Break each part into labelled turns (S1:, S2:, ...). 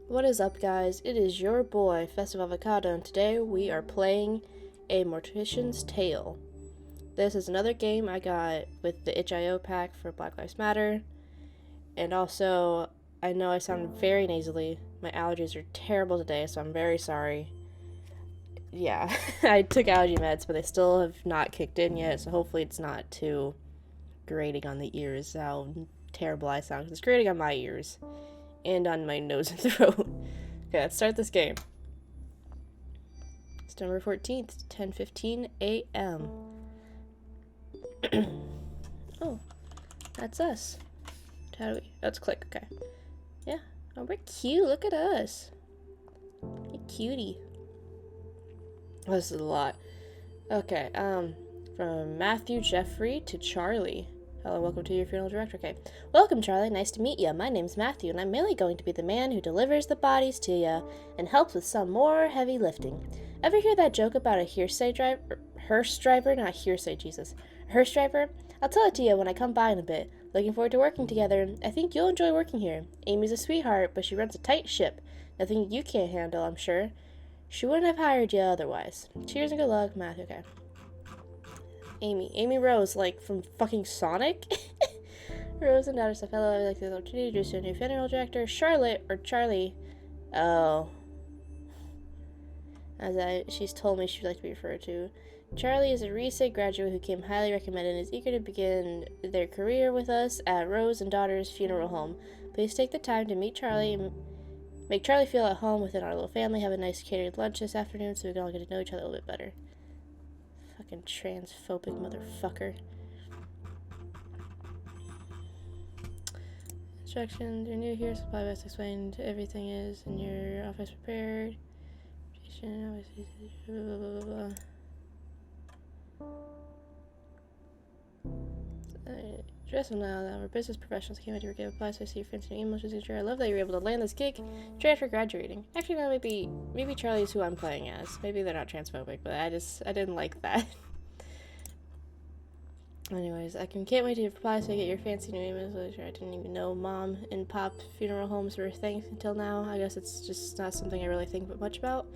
S1: What is up, guys? It is your boy, Festive Avacado, and today we are playing a Mortician's Tale. This is another game I got with the itch.io pack for Black Lives Matter, and also, I know I sound very nasally. My allergies are terrible today, so I'm very sorry. Yeah, I took allergy meds, but they still have not kicked in yet, so hopefully it's not too grating on the ears how terrible I sound, because it's grating on my ears and on my nose and throat. Okay, let's start this game. September 14th, 10:15 a.m. Oh, that's us. How do we? Let's click. Okay. Yeah. Oh, we're cute. Look at us. You're cutie. Oh, this is a lot. Okay. From Matthew Jeffrey to Charlie. Hello, welcome to your funeral director. Okay. Welcome, Charlie. Nice to meet you. My name's Matthew, and I'm mainly going to be the man who delivers the bodies to you and helps with some more heavy lifting. Ever hear that joke about a hearse driver? Not hearsay, Jesus. A hearse driver? I'll tell it to you when I come by in a bit. Looking forward to working together. I think you'll enjoy working here. Amy's a sweetheart, but she runs a tight ship. Nothing you can't handle, I'm sure. She wouldn't have hired you otherwise. Cheers and good luck, Matthew. Okay. Amy Rose, like from fucking Sonic. Rose and daughter stuff. Hello, I'd like to introduce you to a new funeral director, Charlotte or Charlie. Oh, she's told me she'd like to be referred to. Charlie is a recent graduate who came highly recommended and is eager to begin their career with us at Rose and Daughter's Funeral Home. Please take the time to meet Charlie and make Charlie feel at home within our little family. Have a nice catered lunch this afternoon so we can all get to know each other a little bit better. Fucking transphobic motherfucker. Instructions. You're new here, supply best explained. Everything is in your office prepared. Blah, blah, blah, blah. Dress them now. We're business professionals. Can't wait to give advice. I see your fancy new email signature. I love that you're able to land this gig straight after graduating. Actually, no, maybe Charlie's who I'm playing as. Maybe they're not transphobic, but I didn't like that. Anyways, can't wait to reply so I get your fancy new email signature. I didn't even know Mom and Pop funeral homes were a thing until now. I guess it's just not something I really think much about.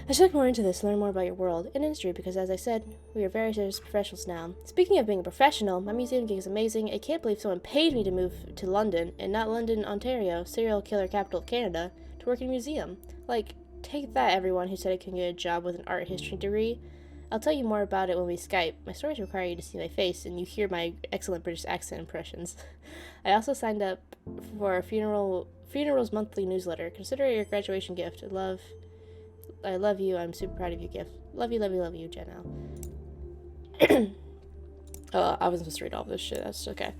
S1: I should look more into this, learn more about your world and industry, because as I said, we are very serious professionals now. Speaking of being a professional, my museum gig is amazing. I can't believe someone paid me to move to London, and not London, Ontario, serial killer capital of Canada, to work in a museum. Like, take that, everyone who said I couldn't get a job with an art history degree. I'll tell you more about it when we Skype. My stories require you to see my face, and you hear my excellent British accent impressions. I also signed up for a funeral's monthly newsletter. Consider it your graduation gift. I love you. I'm super proud of you, gift. Love you, Jen L. I wasn't supposed to read all this shit. That's okay.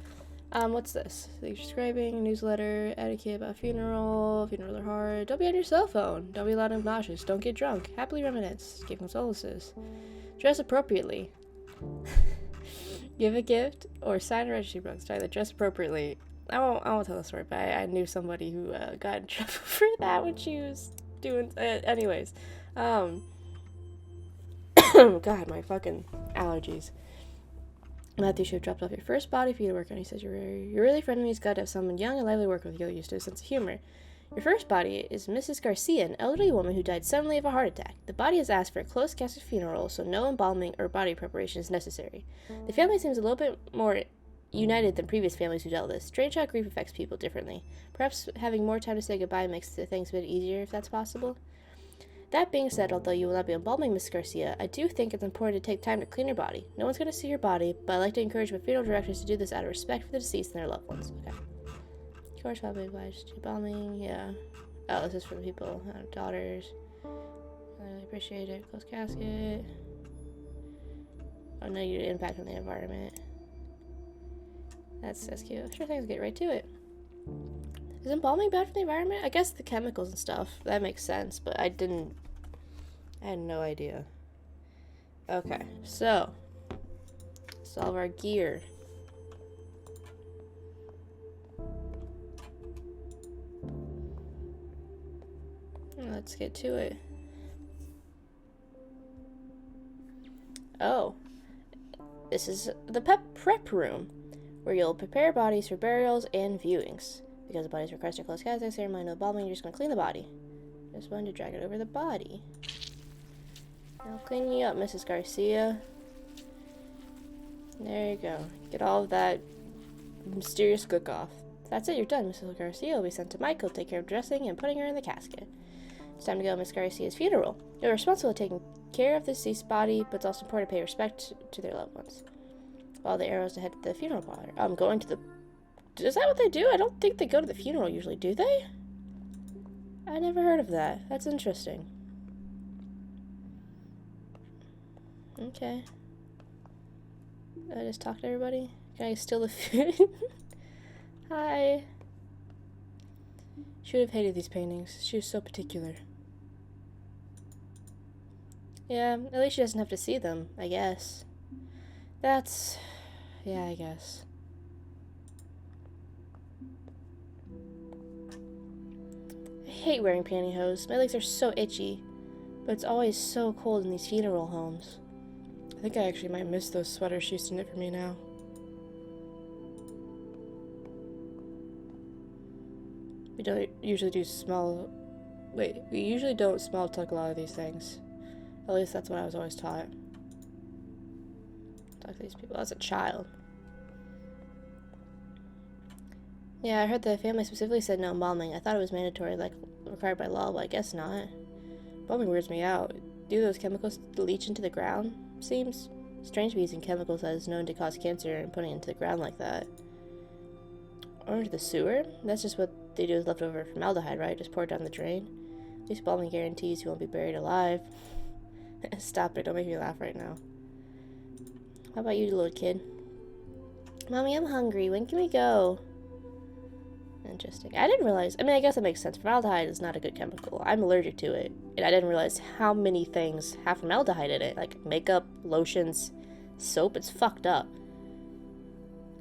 S1: What's this? You're describing newsletter, etiquette about funerals are hard. Don't be on your cell phone. Don't be loud and obnoxious. Don't get drunk. Happily reminisce. Give condolences. Dress appropriately. Give a gift or sign a registry book. Sorry, dress appropriately. I won't tell the story, but I knew somebody who got in trouble for that when she was doing anyways. God, my fucking allergies. Matthew should have dropped off your first body for you to work on. He says you're really friendly. He's got to have someone young and lively work with you, used to a sense of humor. Your first body is Mrs. Garcia, an elderly woman who died suddenly of a heart attack. The body has asked for a close casket funeral, so no embalming or body preparation is necessary. The family seems a little bit more united than previous families who dealt with this. Strange how grief affects people differently. Perhaps having more time to say goodbye makes things a bit easier, if that's possible. That being said, although you will not be embalming Miss Garcia, I do think it's important to take time to clean her body. No one's going to see your body, but I like to encourage my funeral directors to do this out of respect for the deceased and their loved ones. Okay. Of course, probably obliged to embalming. Yeah. Oh, this is for the people, daughters. I really appreciate it. Close casket. Oh, no, you impact on the environment. That's cute. Sure thing, let's get right to it. Is embalming bad for the environment? I guess the chemicals and stuff. That makes sense, but I had no idea. Okay, so. Let's all of our gear. Let's get to it. Oh. This is the prep room, where you'll prepare bodies for burials and viewings. Because the bodies request a closed casket ceremony, no embalming, you're just gonna clean the body. Just wanted to drag it over the body. I'll clean you up, Mrs. Garcia. There you go. Get all of that mysterious gook off. That's it, you're done. Mrs. Garcia will be sent to Michael to take care of dressing and putting her in the casket. It's time to go to Miss Garcia's funeral. You're responsible for taking care of the deceased body, but it's also important to pay respect to their loved ones. While the arrows to head to the funeral parlor. I'm going to the... Is that what they do? I don't think they go to the funeral usually, do they? I never heard of that. That's interesting. Okay. I just talk to everybody? Can I steal the food? Hi. She would have hated these paintings. She was so particular. Yeah, at least she doesn't have to see them, I guess. That's... yeah, I guess. I hate wearing pantyhose. My legs are so itchy. But it's always so cold in these funeral homes. I think I actually might miss those sweaters she used to knit for me now. We don't usually do small... Wait, we usually don't small talk a lot of these things. At least that's what I was always taught. Talk to these people as a child. Yeah, I heard the family specifically said no embalming. I thought it was mandatory, like required by law, but I guess not. Embalming weirds me out. Do those chemicals leach into the ground? Seems strange to be using chemicals that is known to cause cancer and putting it into the ground like that. Or into the sewer? That's just what they do with leftover formaldehyde, right? Just pour it down the drain. At least embalming guarantees you won't be buried alive. Stop it, don't make me laugh right now. How about you, little kid? Mommy, I'm hungry. When can we go? Interesting. I didn't realize... I mean, I guess that makes sense. Formaldehyde is not a good chemical. I'm allergic to it. And I didn't realize how many things have formaldehyde in it. Like makeup, lotions, soap. It's fucked up.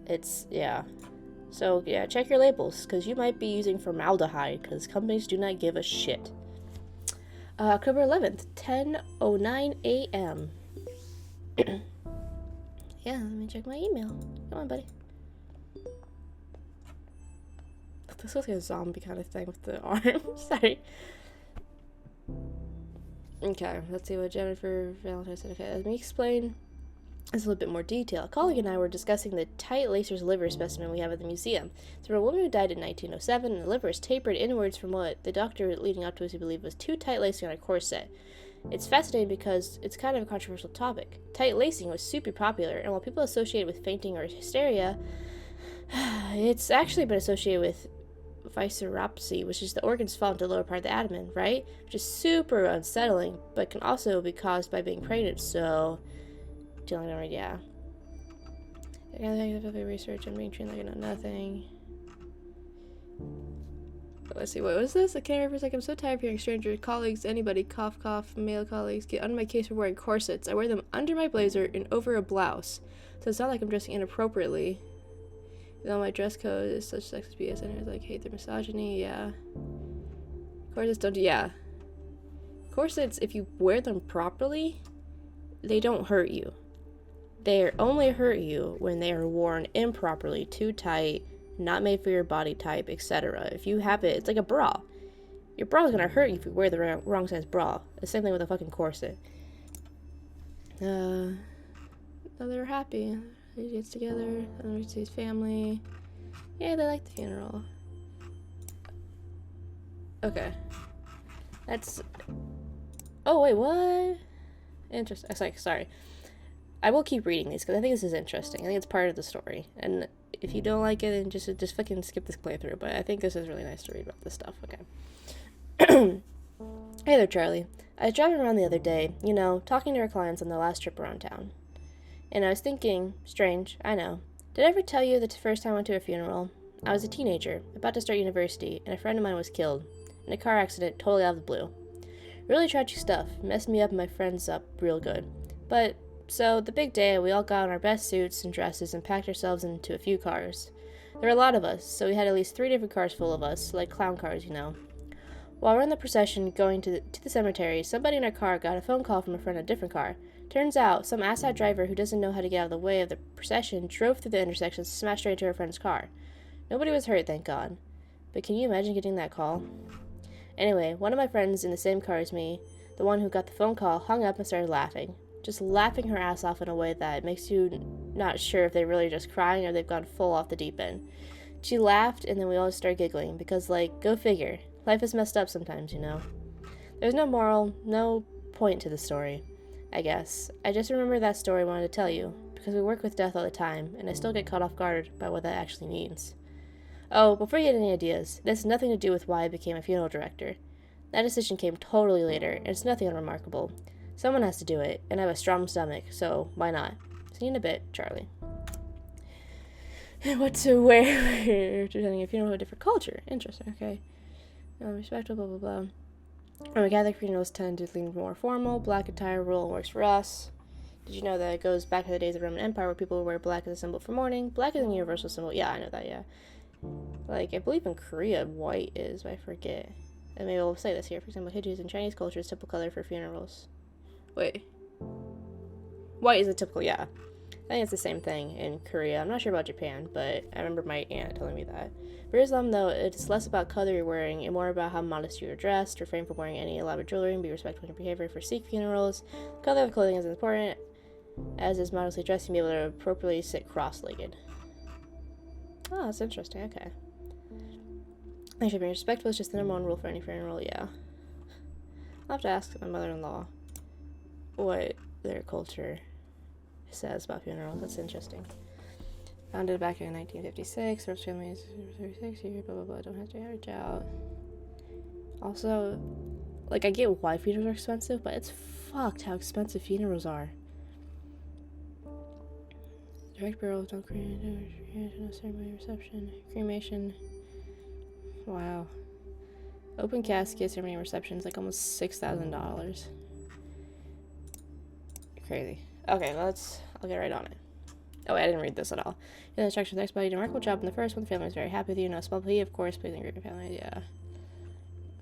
S1: It's... yeah. So, yeah, check your labels. Because you might be using formaldehyde. Because companies do not give a shit. October 11th, 10:09 a.m. Yeah, let me check my email. Come on, buddy. This looks like a zombie kind of thing with the arm. Sorry. Okay, let's see what Jennifer Valentines said. Okay, let me explain this a little bit more detail. A colleague and I were discussing the tight lacer's liver specimen we have at the museum. It's from a woman who died in 1907, and the liver is tapered inwards from what the doctor leading up to us believed was too tight lacing on a corset. It's fascinating because it's kind of a controversial topic. Tight lacing was super popular, and while people associate it with fainting or hysteria, it's actually been associated with visceropsy, which is the organs fall into the lower part of the abdomen, right? Which is super unsettling, but can also be caused by being pregnant, so... yeah. I think of research and being trained like I know nothing. Let's see, what was this? I can't remember. It's like, I'm so tired of hearing strangers, colleagues, anybody, cough, cough, male colleagues, get under my case for wearing corsets. I wear them under my blazer and over a blouse. So it's not like I'm dressing inappropriately. Though my dress code is such sexist BS, and I like hate their misogyny, yeah. Corsets don't, yeah. Corsets, if you wear them properly, they don't hurt you. They only hurt you when they are worn improperly, too tight, not made for your body type, etc. If you have it, it's like a bra. Your bra is gonna hurt you if you wear the wrong size bra. The same thing with a fucking corset. No, they're happy. He gets together, and see his family. Yeah, they like the funeral. Okay. That's... oh, wait, what? Interesting. Sorry. I will keep reading these, because I think this is interesting. I think it's part of the story. And if you don't like it, then just fucking skip this playthrough. But I think this is really nice to read about this stuff. Okay. Hey there, Charlie. I was driving around the other day, talking to our clients on the last trip around town. And I was thinking, strange, I know. Did I ever tell you that the first time I went to a funeral? I was a teenager, about to start university, and a friend of mine was killed. In a car accident, totally out of the blue. Really tragic stuff. Messed me up and my friends up real good. But, so, the big day, we all got on our best suits and dresses and packed ourselves into a few cars. There were a lot of us, so we had at least 3 different cars full of us, like clown cars, While we're in the procession going to the cemetery, somebody in our car got a phone call from a friend in a different car. Turns out, some asshat driver who doesn't know how to get out of the way of the procession drove through the intersection and smashed straight into her friend's car. Nobody was hurt, thank God. But can you imagine getting that call? Anyway, one of my friends in the same car as me, the one who got the phone call, hung up and started laughing. Just laughing her ass off in a way that makes you not sure if they're really just crying or they've gone full off the deep end. She laughed, and then we all started giggling, because, like, go figure. Life is messed up sometimes, you know. There's no moral, no point to the story, I guess. I just remember that story I wanted to tell you, because we work with death all the time, and I still get caught off guard by what that actually means. Oh, before you get any ideas, this has nothing to do with why I became a funeral director. That decision came totally later, and it's nothing unremarkable. Someone has to do it, and I have a strong stomach, so why not? See you in a bit, Charlie. What to wear? Attending a funeral of a different culture. Interesting, okay. Respectful, blah, blah, blah. Roman Catholic funerals tend to lean more formal. Black attire rule works for us. Did you know that it goes back to the days of the Roman Empire where people would wear black as a symbol for mourning? Black is a universal symbol. Yeah, I know that, yeah. Like, I believe in Korea, white is, but I forget. And maybe we'll say this here. For example, Hijus in Chinese culture is typical color for funerals. Wait. White is a typical, yeah. I think it's the same thing in Korea. I'm not sure about Japan, but I remember my aunt telling me that. For Islam, though, it's less about color you're wearing and more about how modest you're dressed. Refrain from wearing any elaborate jewelry and be respectful in your behavior for Sikh funerals. Color of clothing is important, as is modestly dressed and be able to appropriately sit cross-legged. Oh, that's interesting. Okay. I should be respectful. It's just the number one rule for any funeral, yeah. I'll have to ask my mother-in-law what their culture says about funerals. That's interesting. Founded back in 1956. First family is 36 years, blah, blah, blah. Don't have to reach out. Also, like, I get why funerals are expensive, but it's fucked how expensive funerals are. Direct burial, don't create, no ceremony, reception, cremation. Wow. Open casket, ceremony, reception is like almost $6,000. Crazy. Okay, I'll get right on it. Oh, wait, I didn't read this at all. In the instructions, next body, did a remarkable job in the first one. The family was very happy with you. No small plea, of course, please and great family, yeah.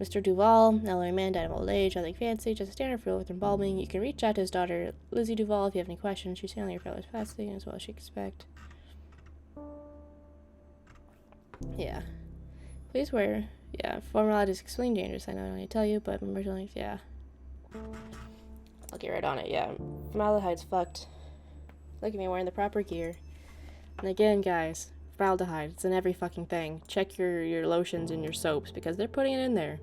S1: Mr. Duval, elderly man, died of old age, nothing fancy, just a standard funeral with embalming. You can reach out to his daughter, Lizzie Duval, if you have any questions. She's handling your family's passing as well as she can expect. Yeah. Please wear, yeah, formality is extremely dangerous. I know I don't need to tell you, but remember, like, yeah. I'll get right on it, yeah. Formaldehyde's fucked. Look at me wearing the proper gear. And again, guys, formaldehyde, it's in every fucking thing. Check your lotions and your soaps, because they're putting it in there.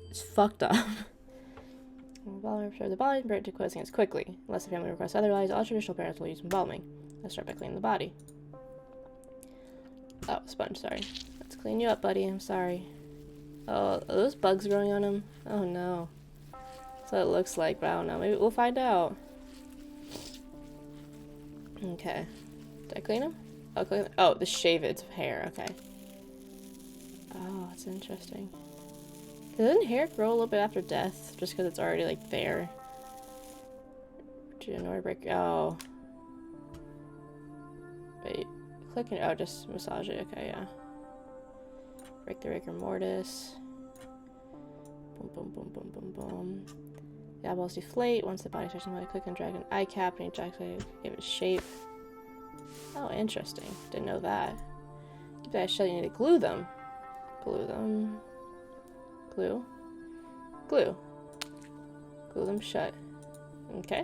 S1: It's fucked up. The body and to closing is quickly. Unless the family requests otherwise, all traditional parents will use embalming. Let's start by cleaning the body. Oh, sponge, sorry. Let's clean you up, buddy, I'm sorry. Oh, are those bugs growing on him? Oh no. That's what it looks like, but I don't know. Maybe we'll find out. Okay. Did I clean him? Oh, clean him. Oh, the shave its hair. Okay. Oh, that's interesting. Doesn't hair grow a little bit after death? Just because it's already, like, there? January break. Oh. Wait. Click it. Oh, just massage it. Okay, yeah. Break the rigor mortis. Boom, boom, boom, boom, boom, boom. The eyeballs deflate. Once the body starts to click and drag an eye cap and ejaculate, give it shape. Oh, interesting. Didn't know that. Keep that shut. You need to glue them. Glue them. Glue. Glue. Glue them shut. Okay.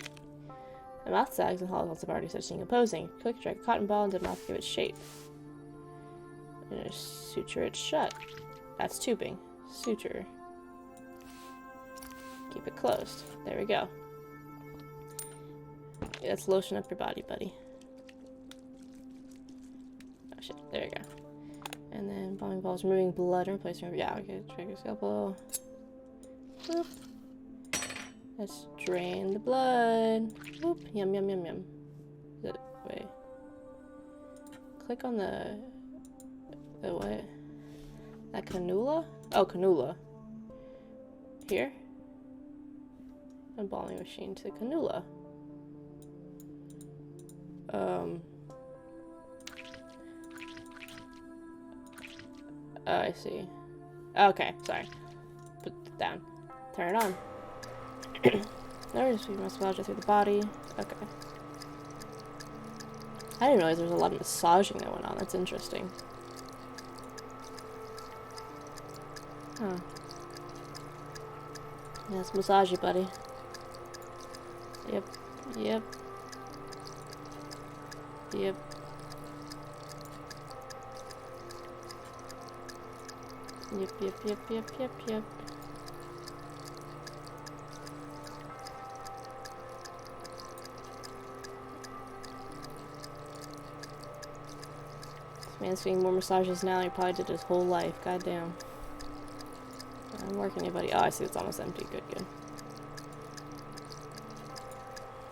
S1: The mouth sags and hollows once the body starts decomposing. Click, drag a cotton ball into the mouth to give it shape. And just suture it shut. That's tubing. Suture. Keep it closed. There we go. Yeah, let's lotion up your body, buddy. Oh shit, there we go. And then bombing balls, removing blood and replacing. Yeah, okay, trigger scalpel. Boop. Let's drain the blood. Whoop. Yum, yum, yum, yum. Wait. Click on the what? That cannula? Oh, cannula. Here. Embalming machine to the cannula. Oh, I see. Okay, sorry. Put it down. Turn it on. Now we must massage it through the body. Okay. I didn't realize there was a lot of massaging that went on. That's interesting. Huh. Yeah, let's massage you, buddy. Yep. Yep. Yep. Yep, yep, yep, yep, yep, yep. This man's getting more massages now than he probably did his whole life. Goddamn. I'm working you, buddy. Oh, I see it's almost empty. Good, good.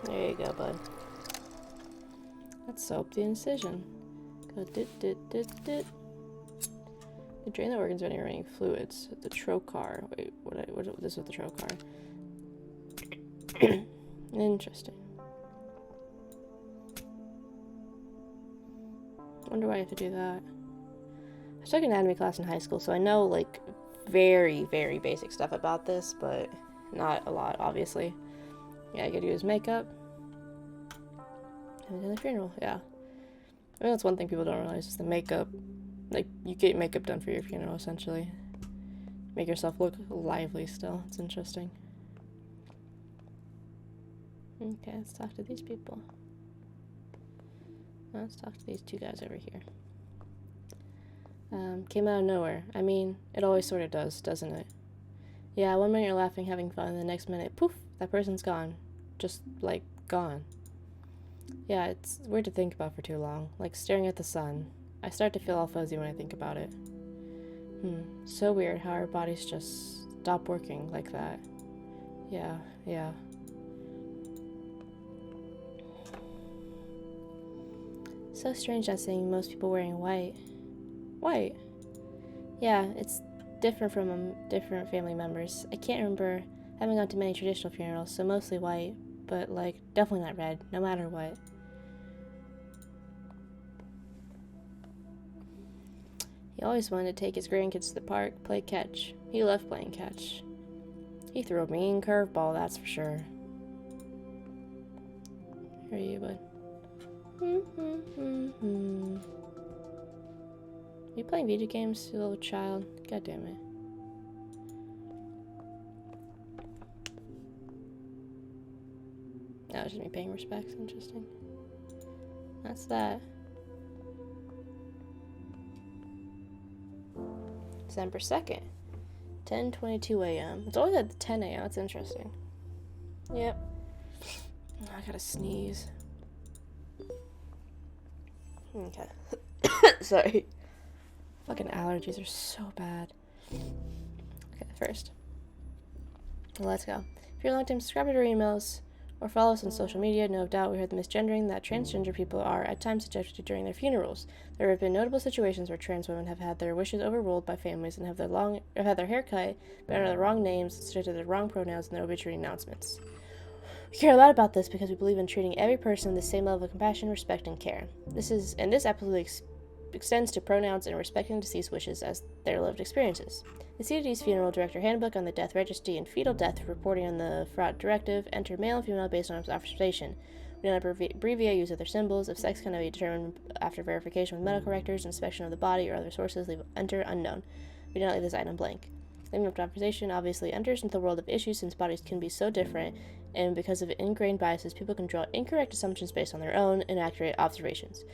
S1: There you go, bud. Let's soap the incision. Go dit. They drain the organs when you're running fluids. The trocar. Wait, what this was the trocar. Interesting. Wonder why I have to do that. I took an anatomy class in high school, so I know, like, very, very basic stuff about this, but not a lot, obviously. Yeah, I gotta use makeup. And then the funeral, yeah. I mean, that's one thing people don't realize is the makeup. Like, you get makeup done for your funeral, essentially. Make yourself look lively still. It's interesting. Okay, let's talk to these people. Let's talk to these two guys over here. Came out of nowhere. I mean, it always sort of does, doesn't it? Yeah, one minute you're laughing, having fun, and the next minute, poof, that person's gone. Just, like, gone. Yeah, it's weird to think about for too long. Like staring at the sun. I start to feel all fuzzy when I think about it. So weird how our bodies just stop working like that. Yeah. So strange not seeing most people wearing white. White? Yeah, it's different from different family members. I can't remember having gone to many traditional funerals, so mostly white, but like, definitely not red, no matter what. He always wanted to take his grandkids to the park, play catch. He loved playing catch. He threw a mean curveball, that's for sure. Here are you, bud. You playing video games, you little child? God damn it. That was just me paying respects. Interesting. That's that. December 2nd. 10:22 a.m. It's always at 10 a.m. That's interesting. Yep. I gotta sneeze. Okay. Sorry. Fucking allergies are so bad. Okay, first. Let's go. If you're a long-time subscriber to our emails or follow us on social media, no doubt we heard the misgendering that transgender people are at times subjected to during their funerals. There have been notable situations where trans women have had their wishes overruled by families and have their hair cut, but under the wrong names, subjected to the wrong pronouns in their obituary announcements. We care a lot about this because we believe in treating every person with the same level of compassion, respect, and care. This absolutely extends to pronouns and respecting deceased wishes as their lived experiences. The CDD's Funeral Director Handbook on the Death Registry and Fetal Death Reporting on the Fraud Directive enter male and female based on observation. We do not abbreviate use of their symbols. If sex cannot be determined after verification with medical records, inspection of the body, or other sources, enter unknown. We do not leave this item blank. Leaving up to observation obviously enters into the world of issues since bodies can be so different, and because of ingrained biases, people can draw incorrect assumptions based on their own inaccurate observations.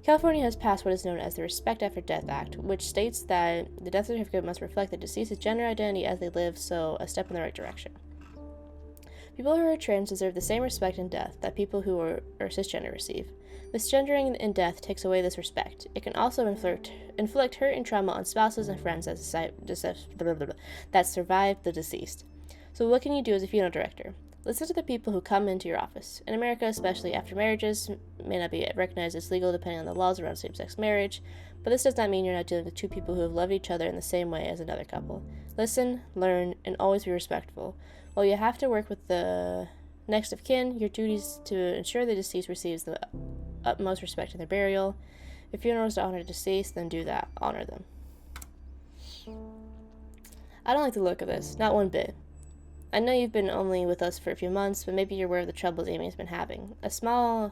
S1: California has passed what is known as the Respect After Death Act, which states that the death certificate must reflect the deceased's gender identity as they live, so a step in the right direction. People who are trans deserve the same respect in death that people who are cisgender receive. Misgendering in death takes away this respect. It can also inflict hurt and trauma on spouses and friends that survive the deceased. So what can you do as a funeral director? Listen to the people who come into your office. In America, especially after marriages may not be recognized as legal depending on the laws around same-sex marriage, but this does not mean you're not dealing with two people who have loved each other in the same way as another couple. Listen, learn, and always be respectful. While you have to work with the next of kin, your duty is to ensure the deceased receives the utmost respect in their burial. If funerals to honor the deceased, then do that. Honor them. I don't like the look of this, not one bit. I know you've been only with us for a few months, but maybe you're aware of the troubles Amy has been having. Sorry,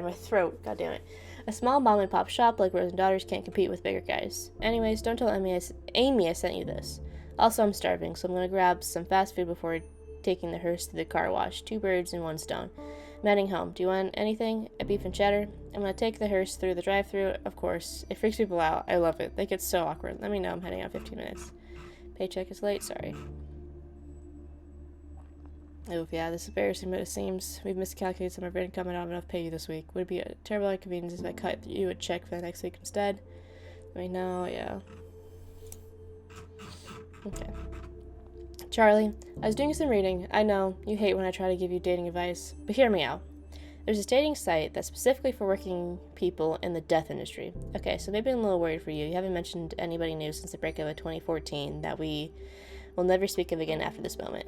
S1: my throat. God damn it. A small mom-and-pop shop like Rose and Daughters can't compete with bigger guys. Anyways, don't tell Amy I sent you this. Also, I'm starving, so I'm gonna grab some fast food before taking the hearse to the car wash. 2 birds and 1 stone. I'm heading home. Do you want anything? A beef and cheddar? I'm gonna take the hearse through the drive-thru, of course. It freaks people out. I love it. They get so awkward. Let me know. I'm heading out 15 minutes. Paycheck is late. Sorry. Oof, yeah, this is embarrassing, but it seems we've miscalculated some of our income and I don't have enough to pay you this week. Would it be a terrible inconvenience if I cut you a check for the next week instead? Let me know, yeah. Okay. Charlie, I was doing some reading. I know, you hate when I try to give you dating advice, but hear me out. There's a dating site that's specifically for working people in the death industry. Okay, so maybe I'm a little worried for you. You haven't mentioned anybody new since the breakup of 2014 that we will never speak of again after this moment.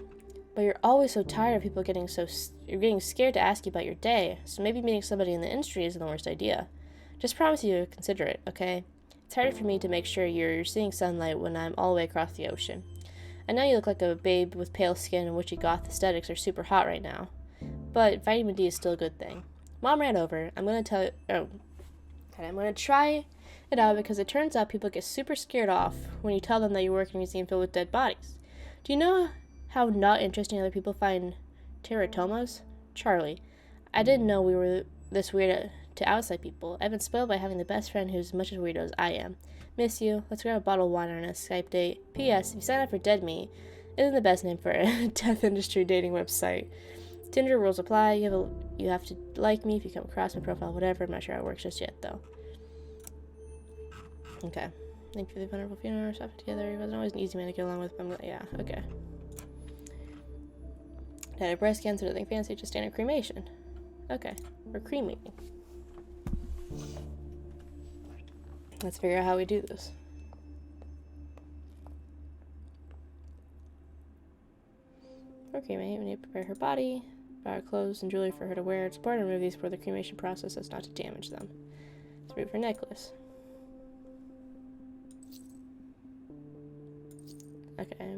S1: But you're always so tired of people getting scared to ask you about your day, so maybe meeting somebody in the industry isn't the worst idea. Just promise you to consider it, okay? It's harder for me to make sure you're seeing sunlight when I'm all the way across the ocean. I know you look like a babe with pale skin and witchy goth aesthetics are super hot right now, but vitamin D is still a good thing. Mom ran over. I'm gonna try it out because it turns out people get super scared off when you tell them that you work in a museum filled with dead bodies. Do you know how not interesting other people find teratomas? Charlie, I didn't know we were this weird to outside people. I've been spoiled by having the best friend who's as much as weirdo as I am. Miss you. Let's grab a bottle of wine on a Skype date. P.S. If you sign up for Dead Meat, isn't the best name for a death industry dating website. Tinder rules apply. You have to like me if you come across my profile, whatever. I'm not sure how it works just yet, though. Okay. Thank you for the vulnerable funeral stuff together. He wasn't always an easy man to get along with, but yeah, okay. Died of breast cancer, nothing fancy, just standard cremation. Okay. We're cremating. Let's figure out how we do this. For cremating, we need to prepare her body, buy her clothes and jewelry for her to wear. It's important to remove these before the cremation process as not to damage them. Let's remove her necklace. Okay,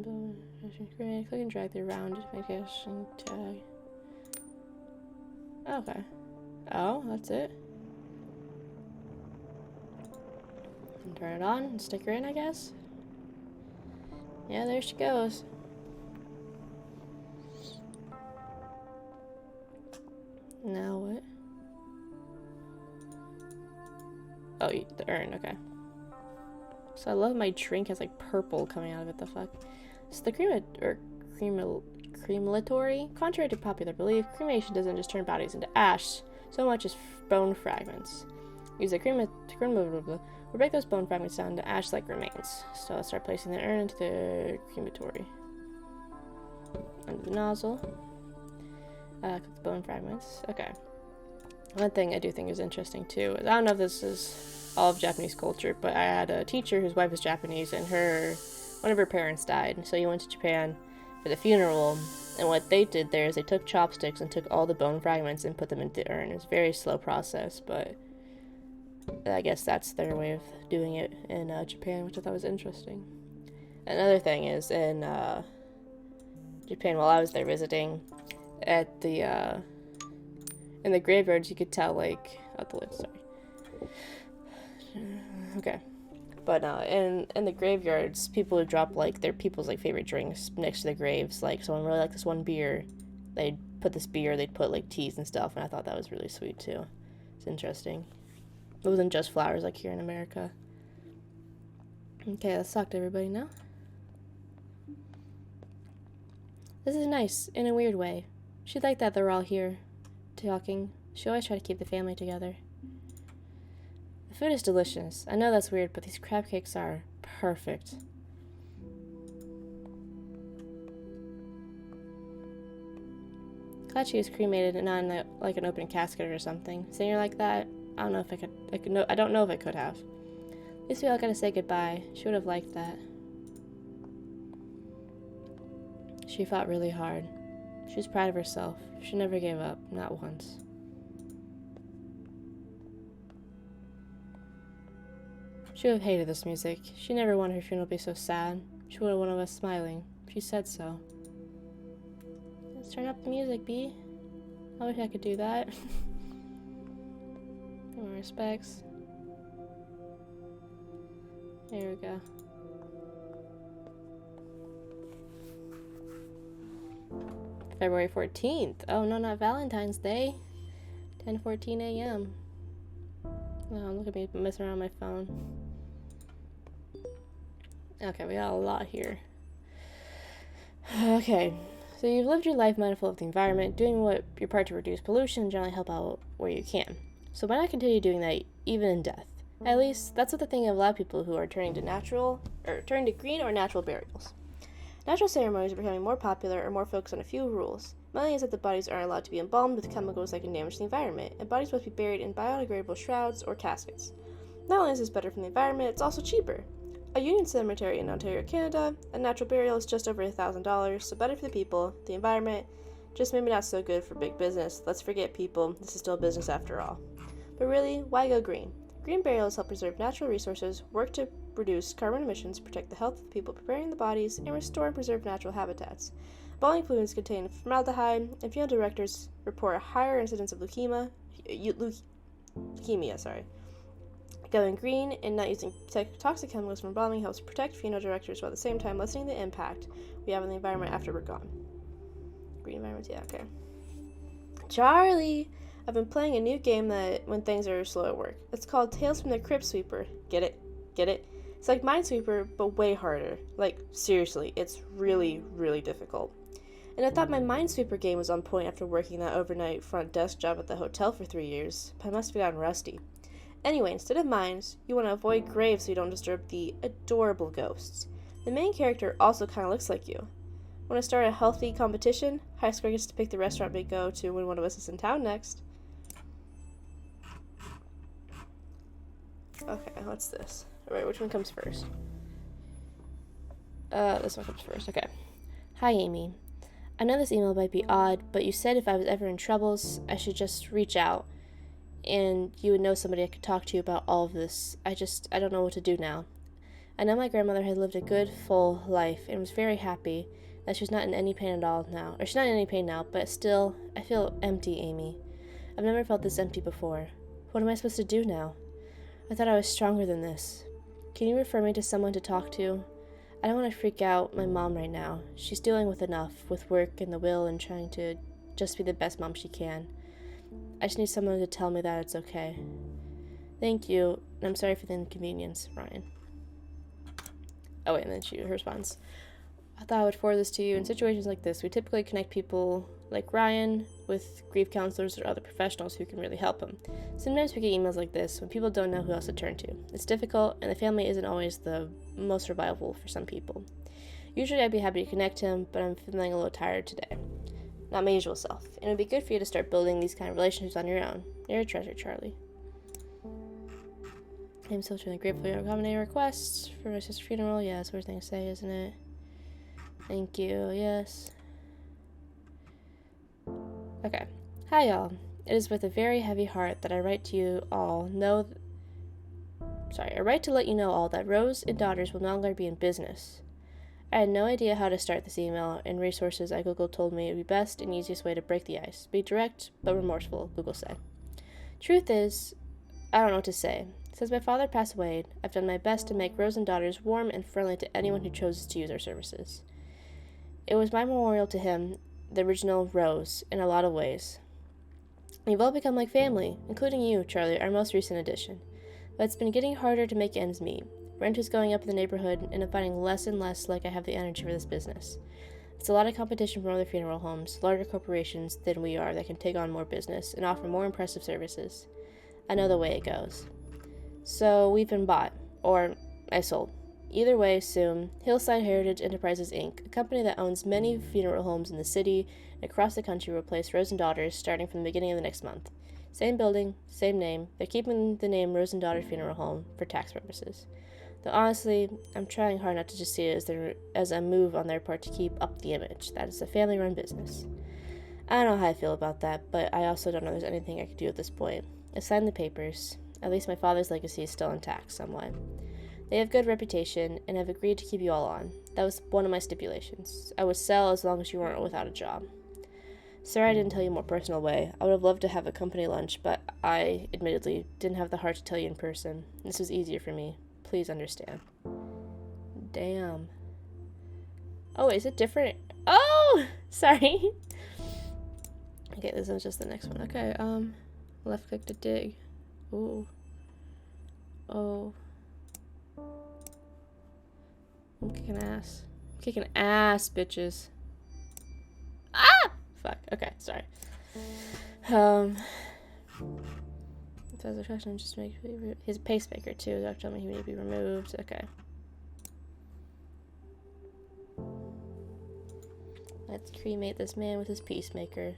S1: click and drag the round vacation tag. Okay. Oh, that's it. And turn it on and stick her in, I guess. Yeah, there she goes. Now what? Oh, the urn, okay. So I love my drink has like purple coming out of it, the fuck. So the crematory, contrary to popular belief, cremation doesn't just turn bodies into ash, so much as bone fragments. Use a we'll break those bone fragments down into ash-like remains. So let's start placing the urn into the crematory. Under the nozzle. The bone fragments. Okay. One thing I do think is interesting too is I don't know if this is all of Japanese culture, but I had a teacher whose wife was Japanese and one of her parents died, so he went to Japan for the funeral, and what they did there is they took chopsticks and took all the bone fragments and put them into the urn. It was a very slow process, but I guess that's their way of doing it in Japan, which I thought was interesting. Another thing is in Japan, while I was there visiting, at the in the graveyards, you could tell like the lid. Sorry. Okay, but in the graveyards, people would drop like their people's like favorite drinks next to the graves. Like someone really liked this one beer, they'd put this beer. They'd put like teas and stuff, and I thought that was really sweet too. It's interesting. It wasn't just flowers like here in America. Okay, let's talk to everybody now. This is nice, in a weird way. She'd like that they're all here, talking. She always tried to keep the family together. The food is delicious. I know that's weird, but these crab cakes are perfect. Glad she was cremated and not in like an open casket or something. Seeing her like that, I don't know if I don't know if I could have. At least we all gotta say goodbye. She would have liked that. She fought really hard. She was proud of herself. She never gave up, not once. She would have hated this music. She never wanted her funeral to be so sad. She wanted one of us smiling. She said so. Let's turn up the music, B. I wish I could do that. More respects. There we go. February 14th. Oh, no, not Valentine's Day. 10:14 a.m. Oh, look at me messing around my phone. Okay, we got a lot here. Okay, so you've lived your life mindful of the environment, doing your part to reduce pollution and generally help out where you can. So why not continue doing that even in death? At least, that's what the thinking of a lot of people who are turning to green or natural burials. Natural ceremonies are becoming more popular or more focused on a few rules. Mainly is that the bodies aren't allowed to be embalmed with chemicals that can damage the environment, and bodies must be buried in biodegradable shrouds or caskets. Not only is this better for the environment, it's also cheaper. A Union cemetery in Ontario, Canada, a natural burial is just over $1,000, so better for the people, the environment, just maybe not so good for big business. Let's forget people, this is still a business after all. But really, why go green? Green burials help preserve natural resources, work to reduce carbon emissions, protect the health of the people preparing the bodies, and restore and preserve natural habitats. Embalming fluids contain formaldehyde, and funeral directors report a higher incidence of leukemia. Going green and not using toxic chemicals from embalming helps protect funeral directors while at the same time lessening the impact we have on the environment after we're gone. Green environment, yeah, okay. Charlie! I've been playing a new game that when things are slow at work. It's called Tales from the Crypt Sweeper. Get it? Get it? It's like Minesweeper, but way harder. Like, seriously, it's really, really difficult. And I thought my Minesweeper game was on point after working that overnight front desk job at the hotel for 3 years, but I must have gotten rusty. Anyway, instead of mines, you want to avoid graves so you don't disturb the adorable ghosts. The main character also kind of looks like you. Want to start a healthy competition? High score gets to pick the restaurant we go to when one of us is in town next. Okay, what's this? Alright, which one comes first? This one comes first. Okay. Hi, Amy. I know this email might be odd, but you said if I was ever in troubles, I should just reach out, and you would know somebody I could talk to about all of this. I don't know what to do now. I know my grandmother had lived a good, full life, and was very happy that she's not in any pain at all now. Or she's not in any pain now, but still, I feel empty, Amy. I've never felt this empty before. What am I supposed to do now? I thought I was stronger than this. Can you refer me to someone to talk to? I don't want to freak out my mom right now. She's dealing with enough, with work and the will and trying to just be the best mom she can. I just need someone to tell me that it's okay. Thank you, and I'm sorry for the inconvenience, Ryan. Oh wait, and then her response. I thought I would forward this to you. In situations like this, we typically connect people like Ryan with grief counselors or other professionals who can really help them. Sometimes we get emails like this when people don't know who else to turn to. It's difficult, and the family isn't always the most reliable for some people. Usually I'd be happy to connect him, but I'm feeling a little tired today. Not my usual self, and it would be good for you to start building these kind of relationships on your own. You're a treasure, Charlie. I'm still truly grateful for your accommodating requests for my sister's funeral. Yeah, that's the worst thing to say, isn't it? Thank you, yes. Okay. Hi, y'all. It is with a very heavy heart that I write to you all I write to let you know all that Rose and Daughters will no longer be in business. I had no idea how to start this email, and resources I Googled told me it would be best and easiest way to break the ice. Be direct, but remorseful, Google said. Truth is, I don't know what to say. Since my father passed away, I've done my best to make Rose and Daughters warm and friendly to anyone who chooses to use our services. It was my memorial to him, the original Rose, in a lot of ways. We've all become like family, including you, Charlie, our most recent addition. But it's been getting harder to make ends meet. Rent is going up in the neighborhood, and I'm finding less and less like I have the energy for this business. It's a lot of competition from other funeral homes, larger corporations than we are that can take on more business and offer more impressive services. I know the way it goes. So we've been bought, or I sold. Either way, soon, Hillside Heritage Enterprises, Inc., a company that owns many funeral homes in the city and across the country, will replace Rose and Daughters starting from the beginning of the next month. Same building, same name. They're keeping the name Rose and Daughters Funeral Home for tax purposes. Though honestly, I'm trying hard not to just see it as a move on their part to keep up the image that it's a family-run business. I don't know how I feel about that, but I also don't know there's anything I could do at this point. I signed the papers. At least my father's legacy is still intact somewhat. They have good reputation and have agreed to keep you all on. That was one of my stipulations. I would sell as long as you weren't without a job. Sorry I didn't tell you a more personal way. I would have loved to have a company lunch, but I, admittedly, didn't have the heart to tell you in person. This was easier for me. Please understand. Damn. Oh, is it different? Oh! Sorry. Okay, this is just the next one. Okay, left click to dig. Ooh. Oh. I'm kicking ass. I'm kicking ass, bitches. Ah! Fuck. Okay, sorry. If there's a question, just make his pacemaker too. Doctor told me he would be removed. Okay. Let's cremate this man with his pacemaker.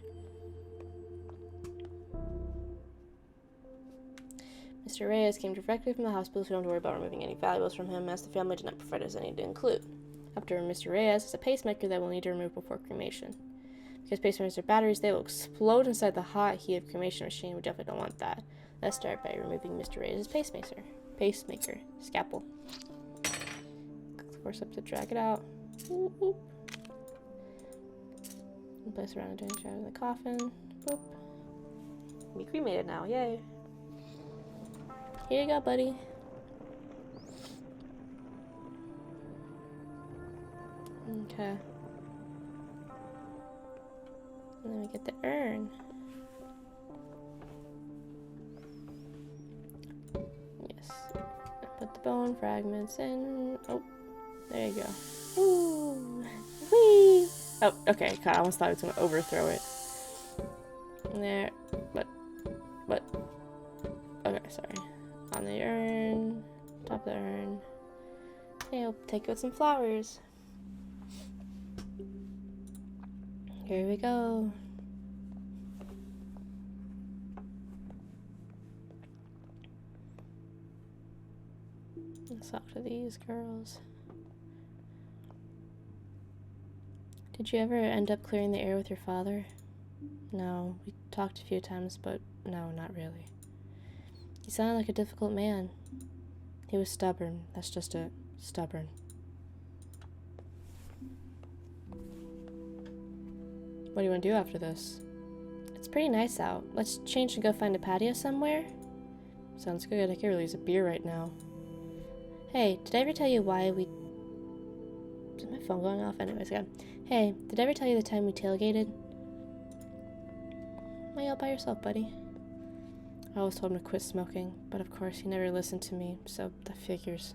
S1: Mr. Reyes came directly from the hospital, so we don't have to worry about removing any valuables from him, as the family did not provide us any to include. After Mr. Reyes is a pacemaker that we'll need to remove before cremation. Because pacemakers are batteries, they will explode inside the hot heat of cremation machine. We definitely don't want that. Let's start by removing Mr. Reyes' pacemaker. Scalpel. Force up to drag it out. Boop, boop. And place around the drain in the coffin. Boop. Be cremated now. Yay. Here you go, buddy. Okay. And then we get the urn. Yes. Put the bone fragments in. Oh, there you go. Ooh. Whee! Oh, okay. God, I almost thought I was going to overthrow it. There. But. Okay, sorry. On the urn. Top of the urn. Okay, I'll take it with some flowers. Here we go. Let's talk to these girls. Did you ever end up clearing the air with your father? No, we talked a few times, but no, not really. He sounded like a difficult man. He was stubborn. That's just it. Stubborn. What do you want to do after this? It's pretty nice out. Let's change and go find a patio somewhere? Sounds good. I could really use a beer right now. Hey, did I ever tell you why we... Is my phone going off? Anyways, yeah. Hey, did I ever tell you the time we tailgated? Why you all by yourself, buddy? I always told him to quit smoking, but of course he never listened to me, so that figures.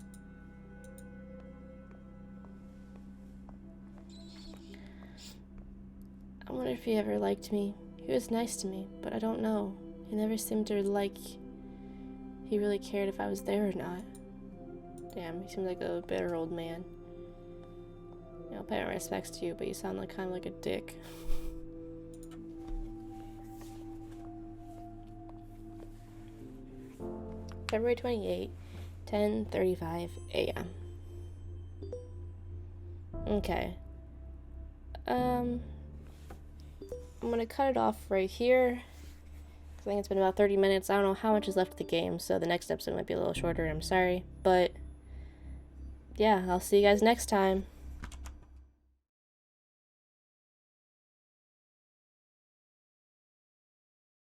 S1: I wonder if he ever liked me. He was nice to me, but I don't know. He never seemed to he really cared if I was there or not. Damn, he seemed like a bitter old man. You know, pay my respects to you, but you sound like kind of like a dick. February 28, 10:35 a.m. Okay. I'm gonna cut it off right here. I think it's been about 30 minutes. I don't know how much is left of the game, so the next episode might be a little shorter. I'm sorry. But, yeah, I'll see you guys next time.